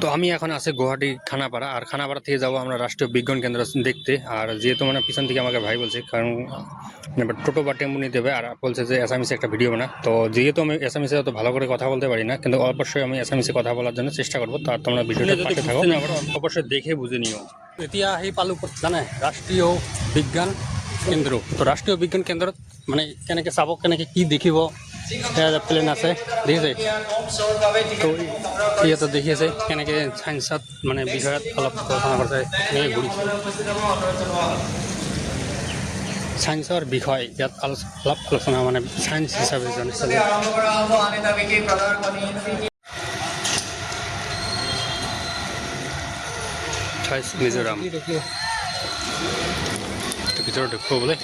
তো আমি এখন আছি গুয়াহাটি খানাপাড়া, আর খানাপাড়া থেকে যাবো আমরা রাষ্ট্রীয় বিজ্ঞান কেন্দ্র দেখতে। আর যেহেতু মানে পিছন থেকে আমাকে ভাই বলছে, কারণ টোটো বা টেম্পু নিতে হবে, আর বলছে যে এসামিসে একটা ভিডিও বানা। তো যেহেতু আমি এসামিসে অত ভালো করে কথা বলতে পারি না, কিন্তু অবশ্যই আমি এসামিসে কথা বলার জন্য চেষ্টা করবো। তো আর তোমরা ভিডিওটা পাশে থাকো, অবশ্যই দেখে বুঝে নিও। এতিয়া আহি পালো জানে ৰাষ্ট্ৰীয় বিজ্ঞান কেন্দ্ৰ। তো ৰাষ্ট্ৰীয় বিজ্ঞান কেন্দ্ৰত মানে কেনেকৈ চাব, কেনেকৈ কি দেখিব, সেয়া প্লেন আছে দেখিছে। তো ইয়াতে দেখি আছে কেনেকৈ চাইন্সত মানে বিষয়ত অলপ আলোচনা কৰিছে, এনেকৈ ঘূৰিছে চাইন্সৰ বিষয় ইয়াত অলপ আলোচনা মানে চাইন্স হিচাপে জানিছে। মিজোৰাম ভিতৰত দেখুৱাবলৈ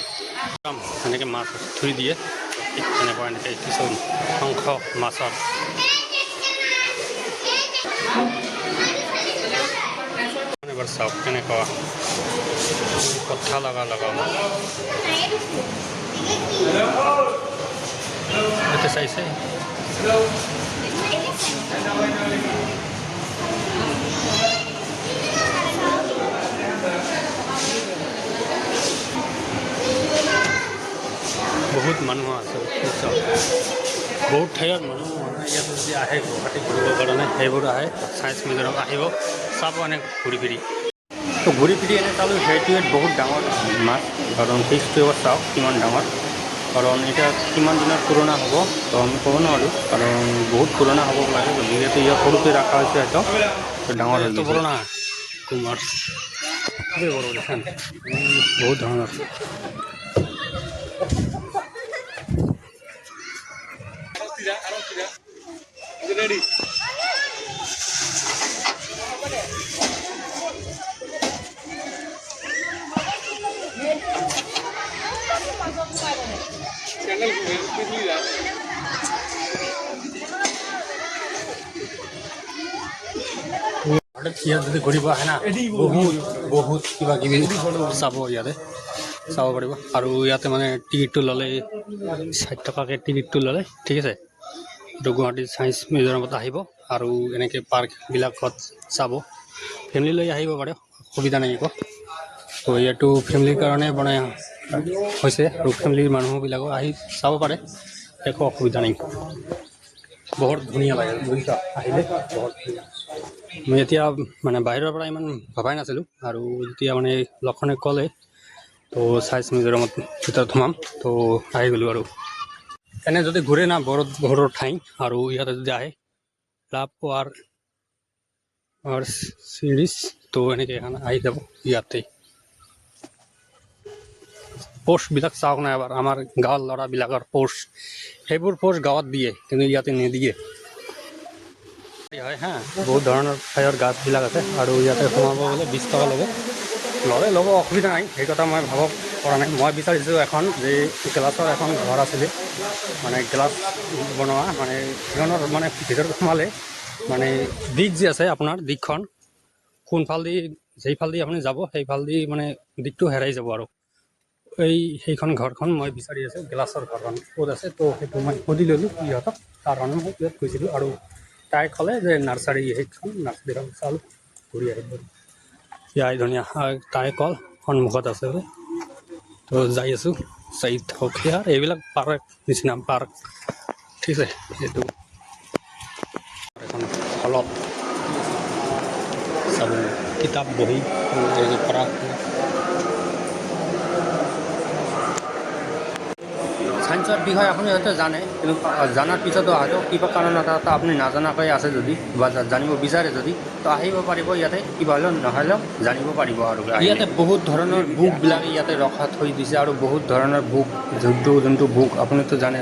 এনেকৈ মাছ থৈ দিয়ে, এনেকুৱা এনেকৈ কিছু অংশ মাছৰ। এবাৰ চাওক কেনেকুৱা কথা লগা এতে চাইছে। বহুত মানুহ আছে, বহুত ঠাইৰ মানুহ ইয়াত যদি আহে গুৱাহাটী ঘূৰিবৰ কাৰণে, সেইবোৰ আহে চায়েন্স মিউজিয়ামত আহিব, চাব এনে ঘূৰি ফিৰি। তো ঘূৰি ফিৰি এনে চালোঁ সেইটোৱে বহুত ডাঙৰ মাছ, কাৰণ ফিছটো এবাৰ চাওক কিমান ডাঙৰ। কাৰণ এটা কিমান দিনৰ পুৰণা হ'ব তো আমি ক'ব নোৱাৰোঁ, কাৰণ বহুত পুৰণা হ'ব লাগে, যিহেতু ইয়াত সৰুকৈ ৰখা হৈছে হয়তো ডাঙৰ হয়তো পুৰণা কুমাৰ বহুত ধৰণৰ। ইয়াত যদি ঘূৰিব আহে না, বহুত কিবা কিবি চাব, ইয়াতে চাব পাৰিব। আৰু ইয়াতে মানে টিকেটটো ল'লে 60 টকাকৈ টিকেটটো ল'লে, ঠিক আছে। এইটো গুৱাহাটী চায়েন্স মিউজিয়ামত আহিব আৰু এনেকৈ পাৰ্কবিলাকত চাব। ফেমিলি লৈ আহিব পাৰে, অসুবিধা নাই একো। তো ইয়াতো ফেমিলিৰ কাৰণে বনাই হৈছে, আৰু ফেমিলিৰ মানুহবিলাকো আহি চাব পাৰে, একো অসুবিধা নাই। বহুত ধুনীয়া লাগে বুজিছা, আহিলে বহুত ধুনীয়া। মই এতিয়া মানে বাহিৰৰ পৰা ইমান ভবাই নাছিলোঁ, আৰু যেতিয়া মানে লক্ষণে ক'লে তো চায়েন্স মিউজিয়ামত ভিতৰত সোমাম, তো আহি গ'লোঁ। আৰু এনে যদি ঘূৰে না বহুত ঠাই, আৰু ইয়াতে যদি আহে লাভ ৱাৰ চিৰিজ, তো এনেকৈ এখন আহি যাব। ইয়াতে পোষ্টবিলাক চাওক না এবাৰ, আমাৰ গাঁৱৰ ল'ৰাবিলাকৰ পোষ্ট, সেইবোৰ পোষ্ট গাঁৱত দিয়ে কিন্তু ইয়াতে নিদিয়ে হয়। হা, বহুত ধৰণৰ ঠাইৰ গাছবিলাক আছে, আৰু ইয়াতে সোমাব গ'লে 20 টকা ল'ব, অসুবিধা নাই, সেই কথা মই ভাবক পৰা নাই। মই বিচাৰিছোঁ এখন যে গ্লাছৰ এখন ঘৰ আছিলে, মানে গ্লাছ বনোৱা, মানে সিহঁতৰ মানে ভিতৰত সোমালে মানে দিশ যে আছে আপোনাৰ, দিশখন কোনফালেদি যেইফালেদি আপুনি যাব সেইফালেদি মানে দিশটো হেৰাই যাব। আৰু সেইখন ঘৰখন মই বিচাৰি আছোঁ, গ্লাছৰ ঘৰখন ক'ত আছে। তো সেইটো মই সুধি ল'লোঁ ইহঁতক, তাৰ কাৰণে মই ইয়াত গৈছিলোঁ। আৰু তাই ক'লে যে নাৰ্চাৰী, সেইখন নাৰ্চাৰীখন চালোঁ, ঘূৰি আহিব ইয়াই ধুনীয়া। তাই কল সন্মুখত আছে বোলে, তো যাই আছোঁ, চাই থাকক। ইয়াৰ এইবিলাক পাৰ্ক নিচিনা পাৰ্ক, ঠিক আছে। এইটো এখন হলত চাব, কিতাপ বহি পঢ়া। সায়েন্সৰ বিষয়ে আপুনি হয়তো জানে, কিন্তু জানাৰ পিছতো হয়তো কিবা কাৰণ এটা আপুনি নাজানাকৈ আছে যদি, বা জানিব বিচাৰে যদি, তো আহিব পাৰিব ইয়াতে, কিবা হ'লেও নহ'লেও জানিব পাৰিব। আৰু ইয়াতে বহুত ধৰণৰ বুকবিলাক ইয়াতে ৰখা থৈ দিছে, আৰু বহুত ধৰণৰ বুক, যোনটো বুক আপুনিতো জানে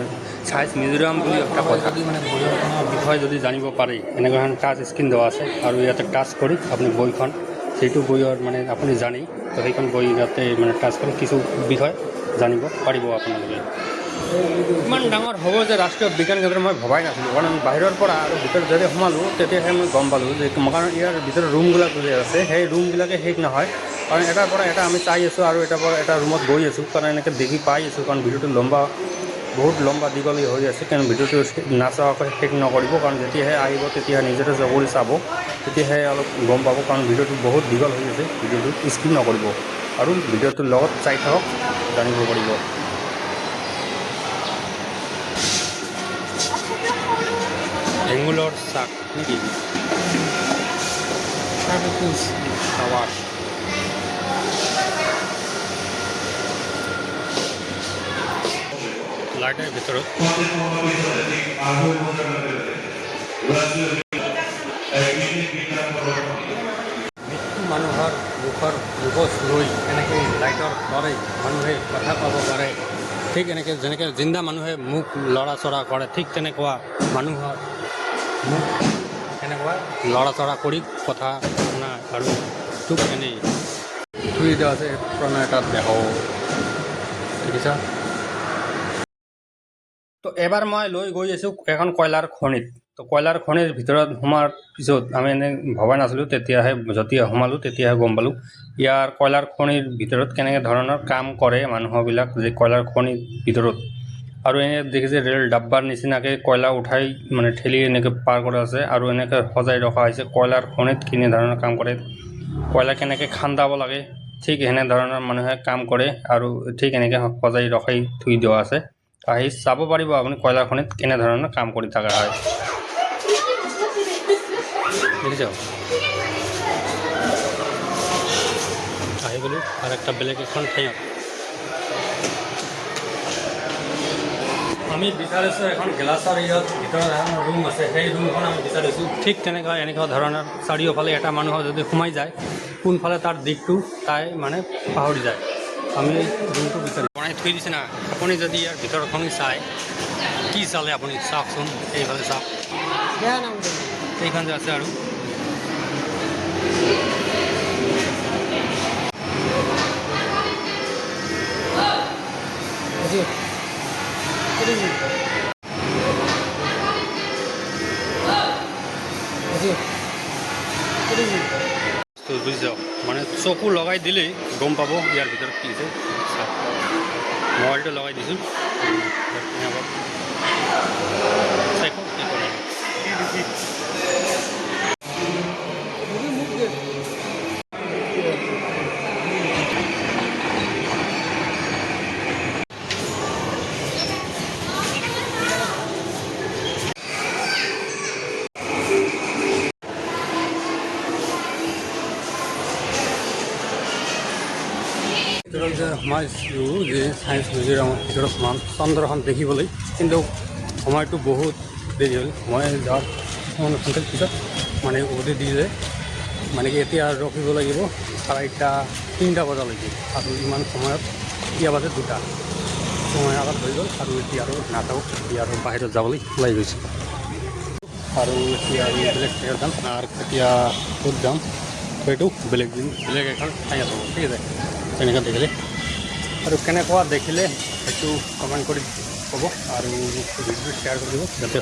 চায়েন্স মিউজিয়াম বুলি এটা কথা, মানে বইৰ বিষয়ে যদি জানিব পাৰি, এনেকুৱা এখন টাচ স্ক্ৰীন দেওয়া আছে, আৰু ইয়াতে টাচ কৰি আপুনি বইখন, সেইটো বইৰ মানে আপুনি জানেই, তো সেইখন বই ইয়াতে মানে টাচ কৰি কিছু বিষয় জানিব পাৰিব আপোনালোকে। ইমান ডাঙৰ হ'ব যে ৰাষ্ট্ৰীয় বিজ্ঞান কেন্দ্ৰ মই ভবাই নাছিলোঁ, কাৰণ বাহিৰৰ পৰা আৰু ভিতৰত যেতিয়া সোমালোঁ তেতিয়াহে মই গম পালোঁ যে, কাৰণ ইয়াৰ ভিতৰত ৰুমবিলাক যে আছে সেই ৰুমবিলাকে শেষ নহয়। কাৰণ এটাৰ পৰা এটা আমি চাই আছোঁ, আৰু এটাৰ পৰা এটা ৰুমত গৈ আছোঁ, কাৰণ এনেকৈ দেখি পাই আছোঁ, কাৰণ ভিডিঅ'টো লম্বা বহুত লম্বা দীঘলীয়া হৈ আছে, কিন্তু ভিডিঅ'টো নাচোৱাকৈ শেষ নকৰিব, কাৰণ যেতিয়াহে আহিব তেতিয়াহে নিজৰে জগৰি চাব, তেতিয়াহে অলপ গম পাব, কাৰণ ভিডিঅ'টো বহুত দীঘল হৈ আছে। ভিডিঅ'টো স্কিপ নকৰিব আৰু ভিডিঅ'টোৰ লগত চাই থাকক, জানিব পাৰিব। এঙুলৰ শাক নেকি? লাইটেৰ ভিতৰত মৃত্যু মানুহৰ মুখত লৈ এনেকৈ লাইটৰ দৰে মানুহে কথা ক'ব পাৰে, ঠিক এনেকৈ যেনেকৈ জিন্দা মানুহে মুখ লৰা চৰা কৰে, ঠিক তেনেকুৱা মানুহৰ মুখ এনেকুৱা লৰা চৰা কৰি কথা শুনা আৰু তোক এনেই থুই দিয়া আছে পুৰণা এটা দেহ, ঠিক আছে। তো এবাৰ মই লৈ গৈ আছোঁ এখন কয়লাৰ খনিত। তো কয়লাৰ খনিৰ ভিতৰত সোমোৱাৰ পিছত আমি এনেই ভবা নাছিলোঁ, তেতিয়াহে যেতিয়া সোমালোঁ তেতিয়াহে গম পালোঁ ইয়াৰ কয়লাৰ খনিৰ ভিতৰত কেনেকৈ ধৰণৰ কাম কৰে মানুহবিলাক, যে কয়লাৰ খনিৰ ভিতৰত। আৰু এনে দেখিছে ৰেল ডাব্বাৰ নিচিনাকৈ কয়লা উঠাই মানে ঠেলি এনেকৈ পাৰ কৰা আছে, আৰু এনেকৈ সজাই ৰখা হৈছে কয়লাৰ খনিত কেনে ধৰণৰ কাম কৰে, কয়লা কেনেকৈ খান্দাব লাগে, ঠিক এনে ধৰণৰ মানুহে কাম কৰে, আৰু ঠিক এনেকৈ সজাই ৰখাই থৈ দিয়া আছে। আহি চাব পাৰিব আপুনি কয়লাৰ খনিত কেনে ধৰণৰ কাম কৰি থকা হয়, বুজিছ। আহি গ'লো আৰু একটা বেলেগ এখন ঠাইত আমি বিচাৰিছোঁ এখন গ্লাছৰ ইয়াত ভিতৰত এখন ৰুম আছে, সেই ৰুমখন আমি বিচাৰিছোঁ। ঠিক তেনেকুৱা এনেকুৱা ধৰণৰ চাৰিওফালে এটা মানুহৰ যদি সোমাই যায়, কোনফালে তাৰ দিশটো তাই মানে পাহৰি যায়। আমি ৰুমটো বিচাৰি বনাই থৈ দিছে না, আপুনি যদি ইয়াৰ ভিতৰখন চাই, কি চালে আপুনি চাওকচোন, এইফালে চাওক, এইখন যে আছে আৰু বুঝি যাওক, মানে চকু লগাই দিলেই গম পাব ইয়াৰ ভিতৰত কি আছে। মোবাইলটো লগাই দিছোঁ, কি কৰে। ভিতৰত যে সোমাইছোঁ, যে ছায়েন্স মিউজিয়ামৰ ভিতৰত সোমাম চন্দ্ৰখন দেখিবলৈ, কিন্তু সময়টো বহুত দেৰি হ'ল। মই যাওঁত ঘণ্টাৰ পিছত মানে উভতি দিলে, মানে কি এতিয়া ৰখিব লাগিব 2:30 বজালৈকে, আৰু ইমান সময়ত এতিয়া বাজে 2টা, সময় আগত হৈ গ'ল, আৰু এতিয়া আৰু নাথাকক, এতিয়া আৰু বাহিৰত যাবলৈ ওলাই গৈছে। আৰু এতিয়া আমি বেলেগ ঠাইত যাম, আৰু এতিয়া ক'ত যাম সেইটো বেলেগ দিন বেলেগ এখন ঠাইত হ'ব, ঠিক আছে। তেনেকৈ দেখিলে আৰু কেনেকুৱা দেখিলে সেইটো কমেণ্ট কৰি ক'ব, আৰু ভিডিঅ'টো শ্বেয়াৰ কৰি দিব যাতে